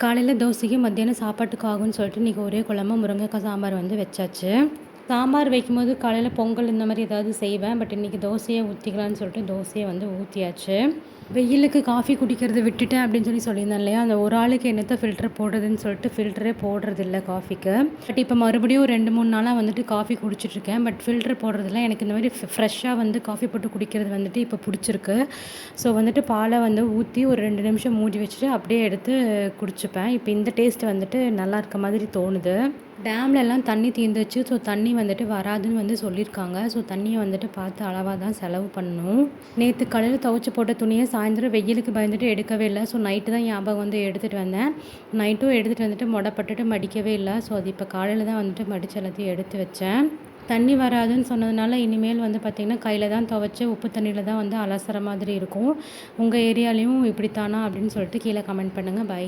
காலையில் தோசைக்கு மத்தியானம் சாப்பாட்டுக்கு ஆகும்னு சொல்லிட்டு இன்றைக்கி ஒரே குழம்பு முருங்கைக்காய் சாம்பார் வந்து வச்சாச்சு. சாம்பார் வைக்கும்போது காலையில் பொங்கல் இந்த மாதிரி ஏதாவது செய்வேன். பட் இன்றைக்கி தோசையை ஊற்றிக்கலான்னு சொல்லிட்டு தோசையை வந்து ஊற்றியாச்சு. வெயிலுக்கு காஃபி குடிக்கிறத விட்டுட்டேன் அப்படின்னு சொல்லியிருந்தேன் இல்லையா, அந்த ஒரு ஆளுக்கு என்னத்த ஃபில்டர் போடுறதுன்னு சொல்லிட்டு ஃபில்டரே போடுறதில்ல காஃபிக்கு. பட் இப்போ மறுபடியும் 2-3 நாளாக வந்துட்டு காஃபி குடிச்சிட்ருக்கேன். பட் ஃபில்டர் போடுறதில்ல. எனக்கு இந்த மாதிரி ஃப்ரெஷ்ஷாக வந்து காஃபி போட்டு குடிக்கிறது வந்துட்டு இப்போ பிடிச்சிருக்கு. ஸோ வந்துட்டு பாலை வந்து ஊற்றி ஒரு 2 நிமிஷம் மூடி வச்சுட்டு அப்படியே எடுத்து குடிச்சுப்பேன். இப்போ இந்த டேஸ்ட் வந்துட்டு நல்லா இருக்க மாதிரி தோணுது. டேம்லலாம் தண்ணி தீர்ந்துச்சு. ஸோ தண்ணி வந்துட்டு வராதுன்னு வந்து சொல்லியிருக்காங்க. ஸோ தண்ணியை வந்துட்டு பார்த்து அளவாக தான் செலவு பண்ணணும். நேற்று காலையில் துவைச்சி போட்ட துணியை சாயந்தரம் வெயிலுக்கு பயந்துட்டு எடுக்கவே இல்லை. ஸோ நைட்டு தான் ஞாபகம் வந்து எடுத்துகிட்டு வந்தேன். நைட்டும் எடுத்துகிட்டு வந்துட்டு மொடப்பட்டுட்டு மடிக்கவே இல்லை. ஸோ அது இப்போ காலையில் தான் வந்துட்டு மடித்து எல்லாத்தையும் எடுத்து வச்சேன். தண்ணி வராதுன்னு சொன்னதுனால இனிமேல் வந்து பார்த்திங்கன்னா கையில் தான் துவைச்சி உப்பு தண்ணியில் தான் வந்து அலசுகிற மாதிரி இருக்கும். உங்கள் ஏரியாலேயும் இப்படித்தானா அப்படின்னு சொல்லிட்டு கீழே கமெண்ட் பண்ணுங்கள். பை.